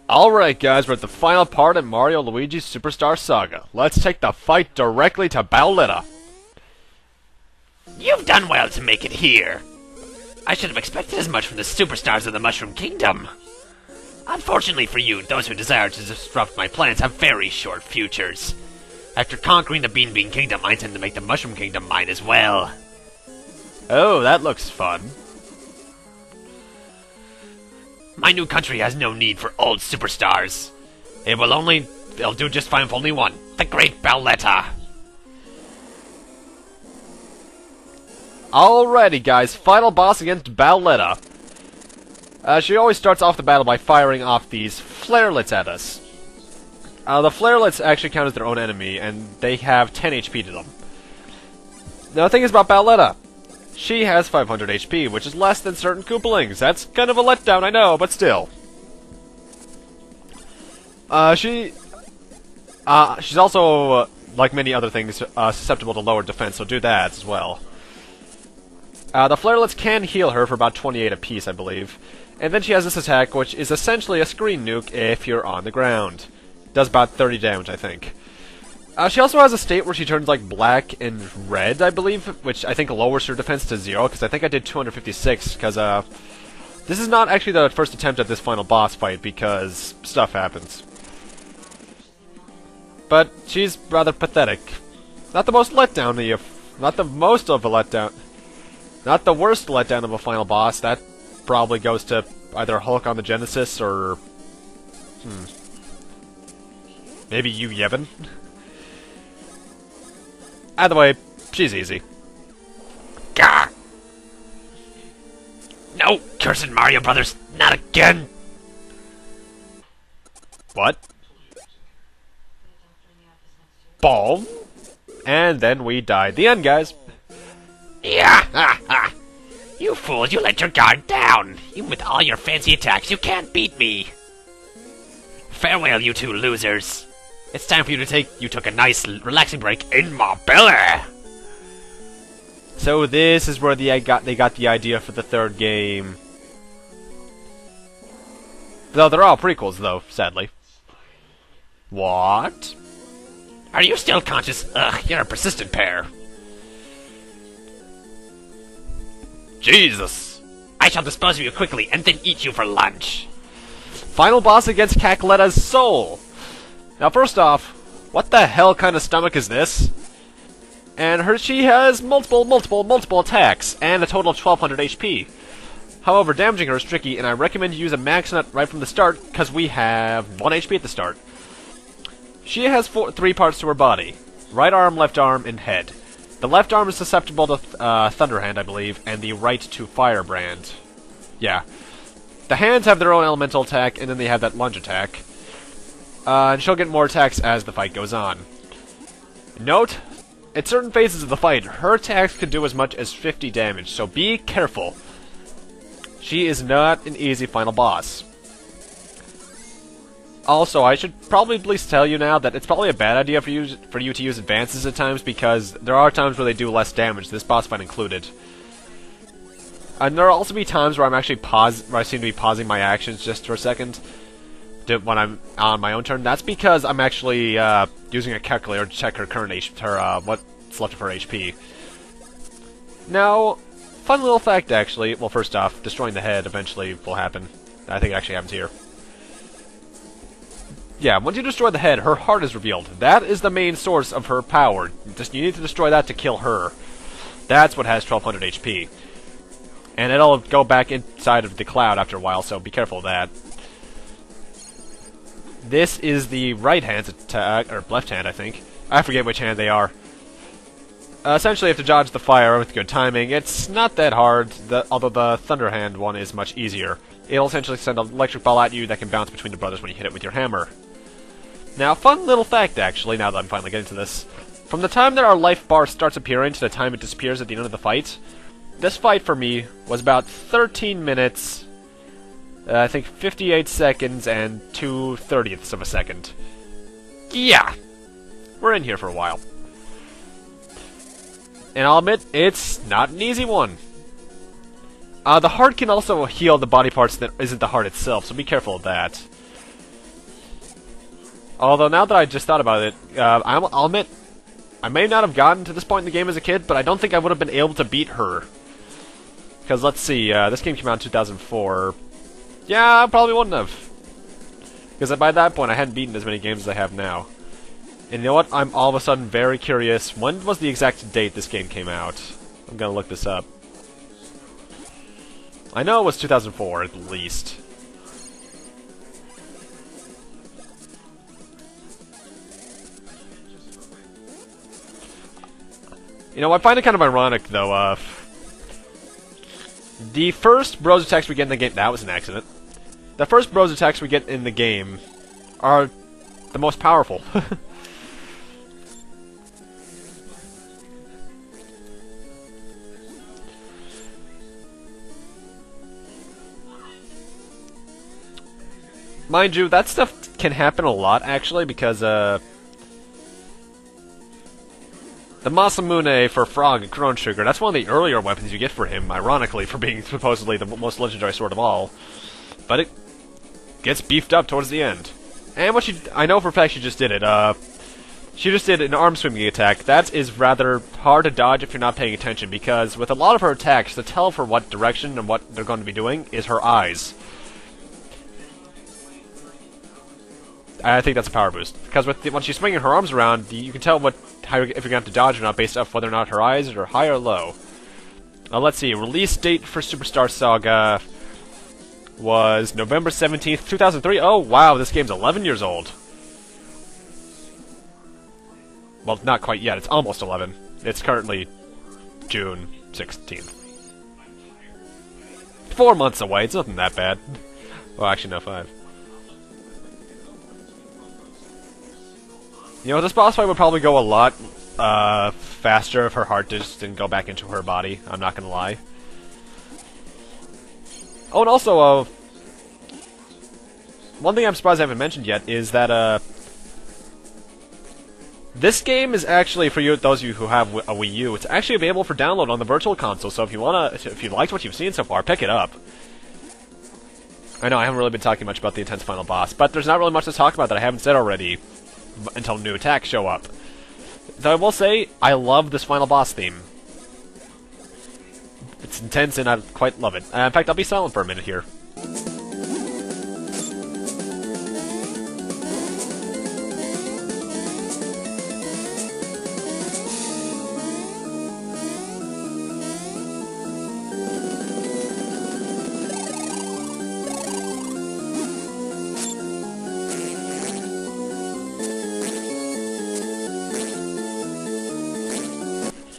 Alright guys, we're at the final part in Mario Luigi Superstar Saga. Let's take the fight directly to Bowletta. You've done well to make it here. I should have expected as much from the superstars of the Mushroom Kingdom. Unfortunately for you, those who desire to disrupt my plans have very short futures. After conquering the Bean Kingdom, I intend to make the Mushroom Kingdom mine as well. Oh, that looks fun. My new country has no need for old superstars. It'll do just fine for only one, the Great Bowletta. Alrighty guys, final boss against Bowletta. She always starts off the battle by firing off these flarelets at us. The flarelets actually count as their own enemy, and they have 10 HP to them. Now the thing is about Bowletta. She has 500 HP, which is less than certain Koopalings. That's kind of a letdown, I know, but still. She's also, like many other things, susceptible to lower defense, so do that as well. The flarelets can heal her for about 28 apiece, I believe. And then she has this attack, which is essentially a screen nuke if you're on the ground. Does about 30 damage, I think. She also has a state where she turns like black and red, I believe, which I think lowers her defense to 0, because I think I did 256, because this is not actually the first attempt at this final boss fight, because stuff happens. But she's rather pathetic. Not the most letdown not the most of a letdown. Not the worst letdown of a final boss. That probably goes to either Hulk on the Genesis or maybe you Yevon. Either way, she's easy. Gah! No, cursed Mario Brothers, not again! What? Boom! And then we died. The end, guys. Yeah, ha ha! You fools, you let your guard down! Even with all your fancy attacks, you can't beat me! Farewell, you two losers! It's time for you took a nice, relaxing break in my belly! So this is where they got the idea for the third game. Though they're all prequels, though, sadly. What? Are you still conscious? Ugh, you're a persistent pair. Jesus! I shall dispose of you quickly and then eat you for lunch. Final boss against Cacoletta's soul! Now first off, what the hell kind of stomach is this? And she has multiple attacks, and a total of 1200 HP. However, damaging her is tricky, and I recommend you use a max nut right from the start, because we have 1 HP at the start. She has 3 parts to her body. Right arm, left arm, and head. The left arm is susceptible to Thunderhand, I believe, and the right to Firebrand. Yeah. The hands have their own elemental attack, and then they have that lunge attack. And she'll get more attacks as the fight goes on. Note, at certain phases of the fight, her attacks could do as much as 50 damage, so be careful. She is not an easy final boss. Also, I should probably at least tell you now that it's probably a bad idea for you to use advances at times, because there are times where they do less damage, this boss fight included. And there will also be times where I seem to be pausing my actions just for a second when I'm on my own turn. That's because I'm actually using a calculator to check her current what's left of her HP. Now, fun little fact actually. Well, first off, destroying the head eventually will happen. I think it actually happens here. Yeah, once you destroy the head, her heart is revealed. That is the main source of her power. You need to destroy that to kill her. That's what has 1200 HP. And it'll go back inside of the cloud after a while, so be careful of that. This is the right hand's attack, or left hand, I think. I forget which hand they are. Essentially, you have to dodge the fire with good timing. It's not that hard, although the Thunder Hand one is much easier. It'll essentially send an electric ball at you that can bounce between the brothers when you hit it with your hammer. Now, fun little fact, actually, now that I'm finally getting to this. From the time that our life bar starts appearing to the time it disappears at the end of the fight, this fight for me was about 13 minutes, I think 58 seconds and 2/30ths of a second. Yeah, we're in here for a while. And I'll admit, it's not an easy one. The heart can also heal the body parts that isn't the heart itself, so be careful of that. Although now that I just thought about it, I'll admit, I may not have gotten to this point in the game as a kid, but I don't think I would have been able to beat her. Because let's see, this game came out in 2004. Yeah, I probably wouldn't have. Because by that point, I hadn't beaten as many games as I have now. And you know what? I'm all of a sudden very curious. When was the exact date this game came out? I'm gonna look this up. I know it was 2004, at least. You know, I find it kind of ironic, though, the first bros attacks we get in the game— that was an accident. The first bros attacks we get in the game are the most powerful. Mind you, that stuff can happen a lot, actually, because, the Masamune for Frog and Crown Sugar, that's one of the earlier weapons you get for him, ironically, for being supposedly the most legendary sword of all. But it gets beefed up towards the end. And I know for a fact she just did it, she just did an arm swinging attack. That is rather hard to dodge if you're not paying attention, because with a lot of her attacks, the tell for what direction and what they're going to be doing is her eyes. I think that's a power boost, because when she's swinging her arms around, you can tell if you're going to have to dodge or not based off whether or not her eyes are high or low. Let's see, release date for Superstar Saga was November 17th, 2003. Oh, wow, this game's 11 years old. Well, not quite yet, it's almost 11. It's currently June 16th. 4 months away, it's nothing that bad. Well, actually, no, 5. You know, this boss fight would probably go a lot faster if her heart just didn't go back into her body. I'm not gonna lie. Oh, and also, one thing I'm surprised I haven't mentioned yet is that, this game is actually, for those of you who have a Wii U, it's actually available for download on the Virtual Console, so if you liked what you've seen so far, pick it up. I know I haven't really been talking much about the intense final boss, but there's not really much to talk about that I haven't said already until new attacks show up. Though I will say, I love this final boss theme. It's intense and I quite love it. In fact, I'll be silent for a minute here.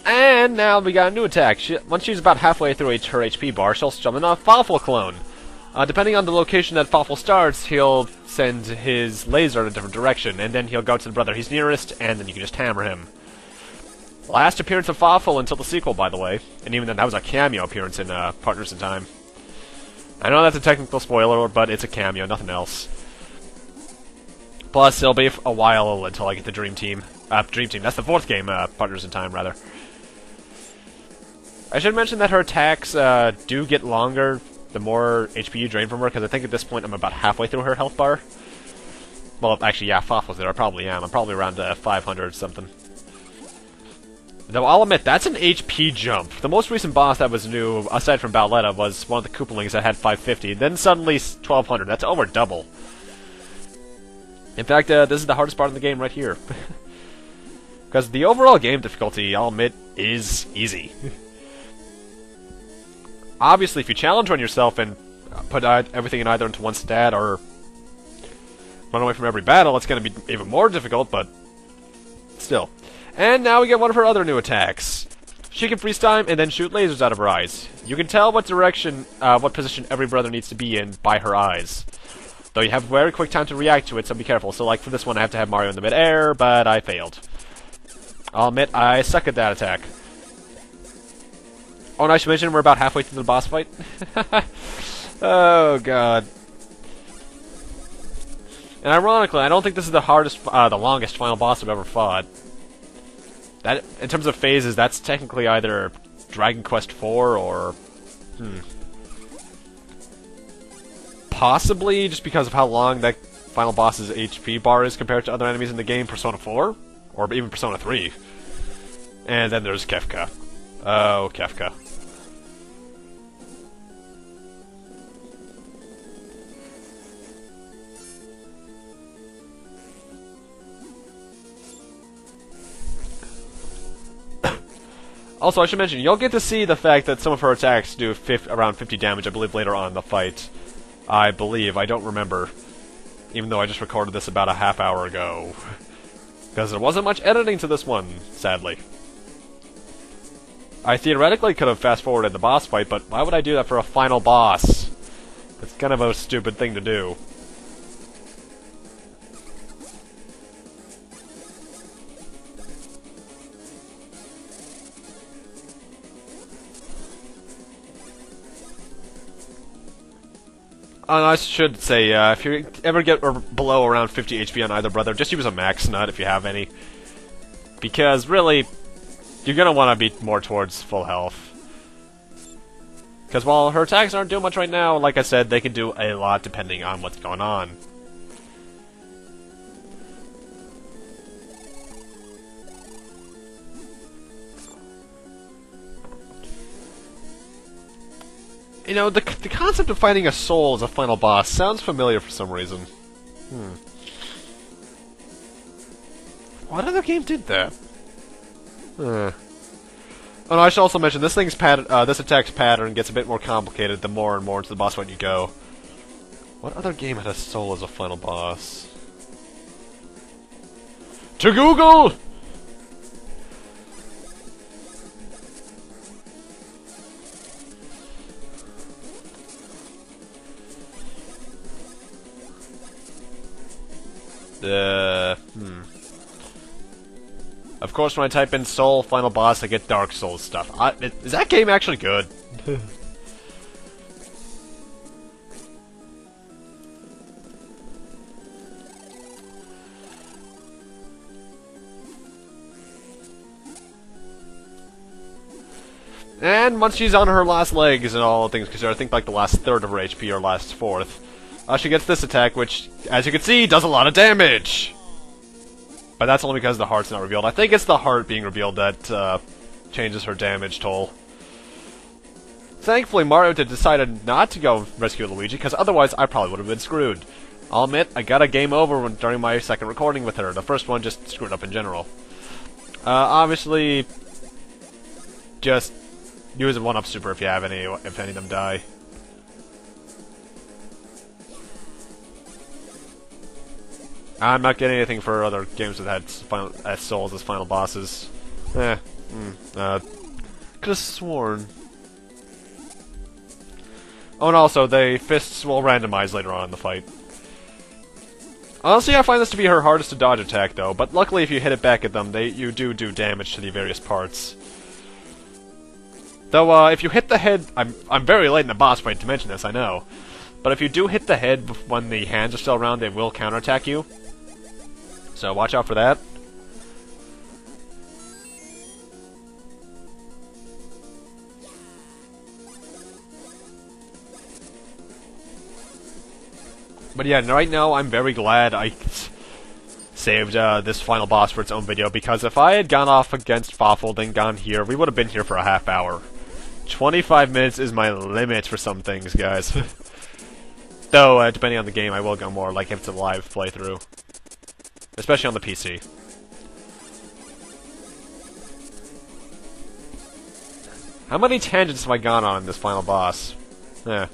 And now we got a new attack. Once she's about halfway through her HP bar, she'll summon a Fawful clone. Depending on the location that Fawful starts, he'll send his laser in a different direction, and then he'll go to the brother he's nearest, and then you can just hammer him. Last appearance of Fawful until the sequel, by the way. And even then, that was a cameo appearance in Partners in Time. I know that's a technical spoiler, but it's a cameo, nothing else. Plus, it'll be a while until I get the Dream Team. Dream Team, that's the 4th game, Partners in Time, rather. I should mention that her attacks do get longer the more HP you drain from her, because I think at this point I'm about halfway through her health bar. Well, actually, yeah, Fawful's there. I probably am. I'm probably around 500 something. Though I'll admit, that's an HP jump. The most recent boss that was new, aside from Balletta, was one of the Koopalings that had 550. Then suddenly 1200. That's over double. In fact, this is the hardest part of the game right here. Because the overall game difficulty, I'll admit, is easy. Obviously, if you challenge on yourself and put everything in either into one stat or run away from every battle, it's going to be even more difficult, but still. And now we get one of her other new attacks. She can freeze time and then shoot lasers out of her eyes. You can tell what direction, what position every brother needs to be in by her eyes. Though you have very quick time to react to it, so be careful. So like for this one, I have to have Mario in the mid-air, but I failed. I'll admit, I suck at that attack. Oh, and I should mention we're about halfway through the boss fight. Oh, God. And ironically, I don't think this is the hardest, the longest final boss I've ever fought. That, in terms of phases, that's technically either Dragon Quest IV or... possibly, just because of how long that final boss's HP bar is compared to other enemies in the game, Persona 4, or even Persona 3. And then there's Kefka. Oh, Kefka. Also, I should mention, you'll get to see the fact that some of her attacks do around 50 damage, I believe, later on in the fight. I believe. I don't remember. Even though I just recorded this about a half hour ago. Because there wasn't much editing to this one, sadly. I theoretically could have fast-forwarded the boss fight, but why would I do that for a final boss? It's kind of a stupid thing to do. I should say, if you ever get below around 50 HP on either brother, just use a max nut if you have any. Because, really, you're gonna want to be more towards full health. Because while her attacks aren't doing much right now, like I said, they can do a lot depending on what's going on. You know, the concept of fighting a soul as a final boss sounds familiar for some reason. What other game did that? Oh no, I should also mention, this attack's pattern gets a bit more complicated the more and more into the boss fight you go. What other game had a soul as a final boss? To Google! Of course, when I type in Soul Final Boss, I get Dark Souls stuff. Is that game actually good? And once she's on her last legs and all things considered, I think like the last third of her HP or last fourth, she gets this attack, which, as you can see, does a lot of damage! But that's only because the heart's not revealed. I think it's the heart being revealed that changes her damage toll. Thankfully, Mario decided not to go rescue Luigi, because otherwise I probably would have been screwed. I'll admit, I got a game over during my second recording with her. The first one just screwed up in general. Obviously, just use a 1-up super if you have any, if any of them die. I'm not getting anything for other games that had souls as final bosses. Could have sworn. Oh, and also, the fists will randomize later on in the fight. Honestly, I find this to be her hardest to dodge attack, though, but luckily if you hit it back at them, you do damage to the various parts. Though, if you hit the head... I'm very late in the boss fight to mention this, I know. But if you do hit the head when the hands are still around, they will counterattack you. So watch out for that. But yeah, right now I'm very glad I saved this final boss for its own video, because if I had gone off against Fafel, then gone here, we would have been here for a half hour. 25 minutes is my limit for some things, guys. Though, depending on the game, I will go more, like if it's a live playthrough. Especially on the PC. How many tangents have I gone on in this final boss? You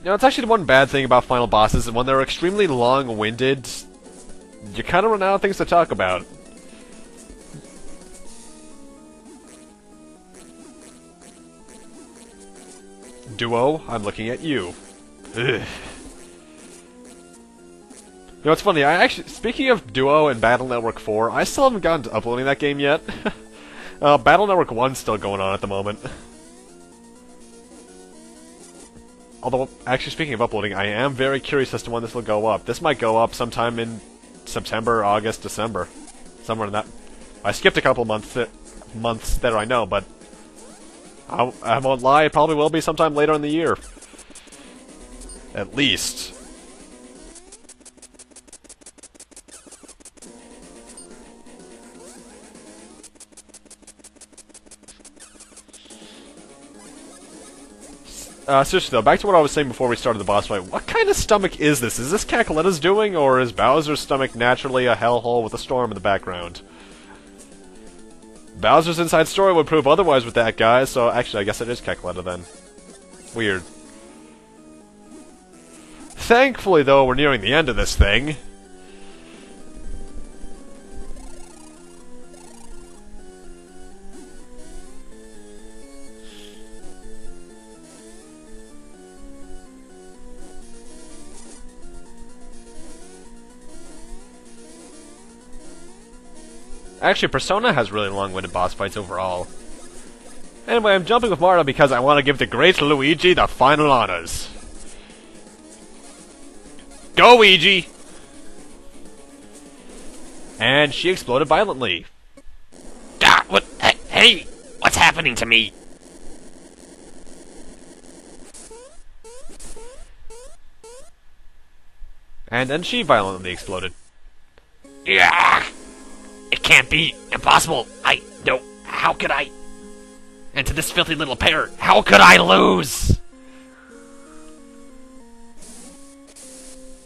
know, it's actually the one bad thing about final bosses, and when they're extremely long-winded, you kind of run out of things to talk about. Duo, I'm looking at you. Ugh. You know, it's funny, speaking of Duo and Battle Network 4, I still haven't gotten to uploading that game yet. Battle Network 1's still going on at the moment. Although, actually speaking of uploading, I am very curious as to when this will go up. This might go up sometime in September, August, December. Somewhere in that... I skipped a couple months there, I know, but... I won't lie, it probably will be sometime later in the year. At least. Seriously though, back to what I was saying before we started the boss fight. What kind of stomach is this? Is this Cacoletta's doing, or is Bowser's stomach naturally a hellhole with a storm in the background? Bowser's inside story would prove otherwise with that guy, so actually I guess it is Cacoletta then. Weird. Thankfully though, we're nearing the end of this thing. Actually, Persona has really long-winded boss fights overall. Anyway, I'm jumping with Mario because I want to give the great Luigi the final honors. Go, Luigi! And she exploded violently. Ah, what? Hey, what's happening to me? And then she violently exploded. Yeah. It can't be. Impossible. No. How could I? And to this filthy little pair, how could I lose?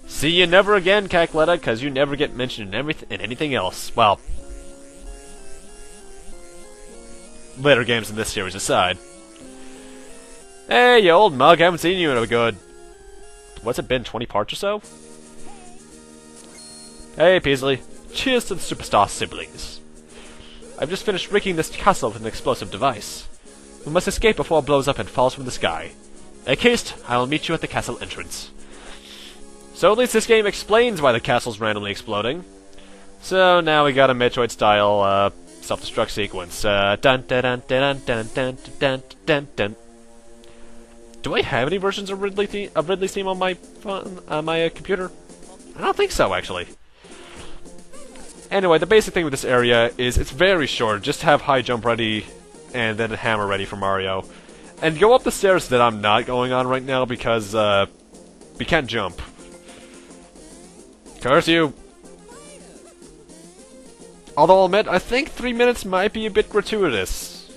See you never again, Cacoletta, because you never get mentioned in anything else. Well, later games in this series aside. Hey, you old mug, haven't seen you in a good... What's it been, 20 parts or so? Hey, Peasley. Cheers to the superstar siblings. I've just finished rigging this castle with an explosive device. We must escape before it blows up and falls from the sky. Encased, I will meet you at the castle entrance. So at least this game explains why the castle's randomly exploding. So now we got a Metroid-style, self-destruct sequence. Dun dun dun dun dun dun dun dun dun. Do I have any versions of Ridley's theme on my phone, my computer? I don't think so, actually. Anyway, the basic thing with this area is it's very short. Just have high jump ready, and then a hammer ready for Mario. And go up the stairs that I'm not going on right now because, we can't jump. Curse you! Although I'll admit, I think 3 minutes might be a bit gratuitous.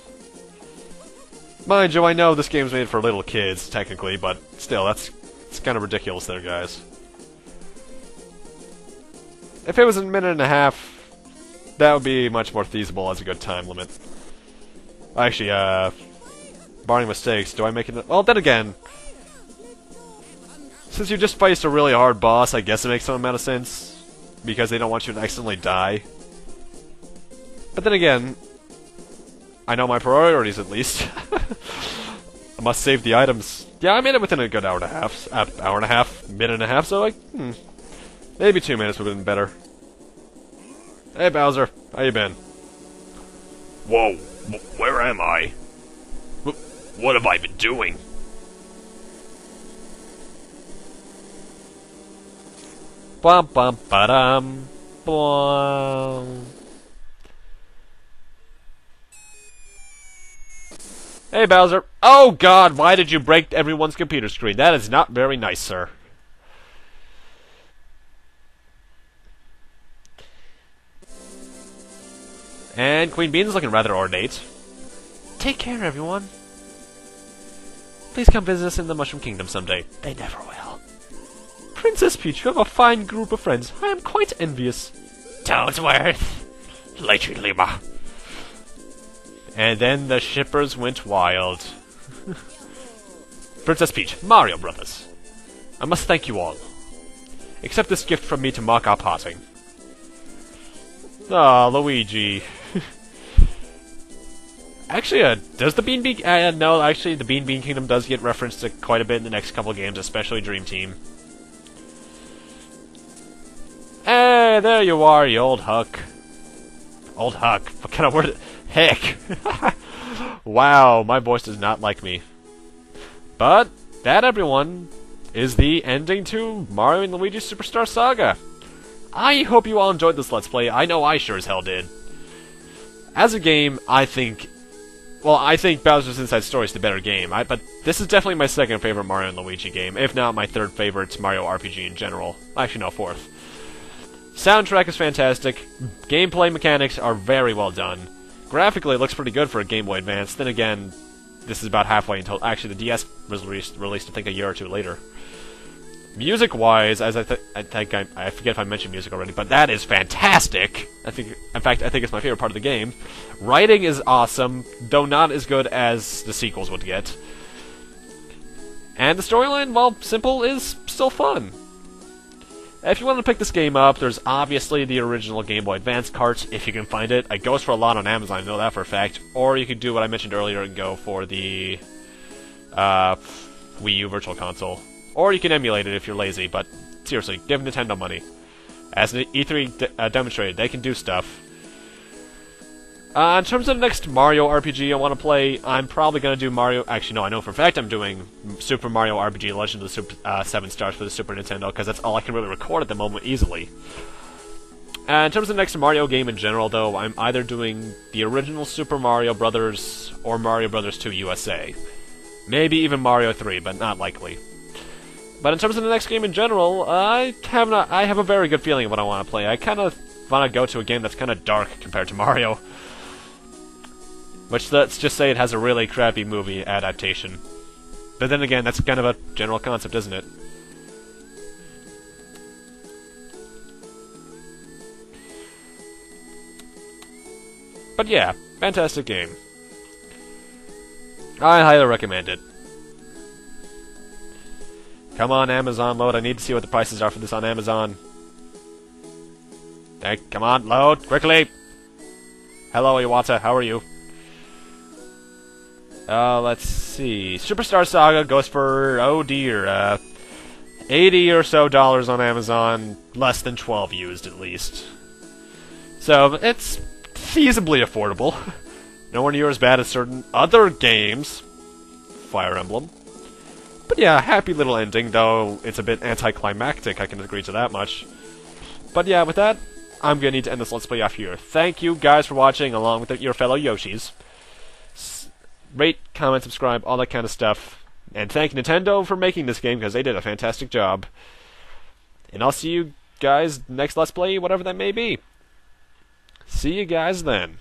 Mind you, I know this game's made for little kids, technically, but still, it's kind of ridiculous there, guys. If it was a minute and a half, that would be much more feasible as a good time limit. Actually, barring mistakes, do I make it... Well, then again, since you just faced a really hard boss, I guess it makes some amount of sense, because they don't want you to accidentally die. But then again, I know my priorities at least. I must save the items. Yeah, I made it within a good hour and a half, minute and a half, so like, maybe 2 minutes would have been better. Hey Bowser, how you been? Whoa, where am I? What have I been doing? Bum bum ba-dum. Bum. Hey Bowser. Oh god, why did you break everyone's computer screen? That is not very nice, sir. And Queen Bean's looking rather ornate. Take care, everyone. Please come visit us in the Mushroom Kingdom someday. They never will. Princess Peach, you have a fine group of friends. I am quite envious. Toadsworth. Later, Lima. And then the shippers went wild. Princess Peach, Mario Brothers. I must thank you all. Accept this gift from me to mark our parting. Ah, Luigi. Actually, does the Bean Bean... no, actually, the Bean Bean Kingdom does get referenced to quite a bit in the next couple games, especially Dream Team. Hey, there you are, you old huck. Old huck. What kind of word? Heck. Wow, my voice does not like me. But, that, everyone, is the ending to Mario and Luigi Superstar Saga. I hope you all enjoyed this Let's Play. I know I sure as hell did. As a game, I think... Well, I think Bowser's Inside Story is the better game, but this is definitely my second favorite Mario and Luigi game, if not my third favorite Mario RPG in general. Actually, no, fourth. Soundtrack is fantastic. Gameplay mechanics are very well done. Graphically, it looks pretty good for a Game Boy Advance. Then again, this is about halfway until actually the DS was released I think a year or two later. Music-wise, as I forget if I mentioned music already, but that is fantastic. In fact, I think it's my favorite part of the game. Writing is awesome, though not as good as the sequels would get. And the storyline, while simple, is still fun. If you want to pick this game up, there's obviously the original Game Boy Advance cart, if you can find it. It goes for a lot on Amazon, I know that for a fact. Or you could do what I mentioned earlier and go for the Wii U Virtual Console. Or you can emulate it if you're lazy, but seriously, give Nintendo money. As the E3 demonstrated, they can do stuff. In terms of the next Mario RPG I want to play, I'm probably going to do Mario... Actually, no, I know for a fact I'm doing Super Mario RPG Legend of the 7 Stars for the Super Nintendo, because that's all I can really record at the moment easily. In terms of the next Mario game in general, though, I'm either doing the original Super Mario Bros. Or Mario Bros. 2 USA. Maybe even Mario 3, but not likely. But in terms of the next game in general, I have a very good feeling of what I want to play. I kind of want to go to a game that's kind of dark compared to Mario. Which, let's just say it has a really crappy movie adaptation. But then again, that's kind of a general concept, isn't it? But yeah, fantastic game. I highly recommend it. Come on, Amazon, load. I need to see what the prices are for this on Amazon. Hey, come on, load, quickly! Hello, YOWZA, how are you? Let's see. Superstar Saga goes for, oh dear, $80 or so on Amazon, less than 12 used at least. So, it's feasibly affordable. Nowhere near as bad as certain other games. Fire Emblem. But yeah, happy little ending, though it's a bit anticlimactic, I can agree to that much. But yeah, with that, I'm gonna need to end this Let's Play off here. Thank you guys for watching, along with your fellow Yoshis. Rate, comment, subscribe, all that kind of stuff. And thank Nintendo for making this game, because they did a fantastic job. And I'll see you guys next Let's Play, whatever that may be. See you guys then.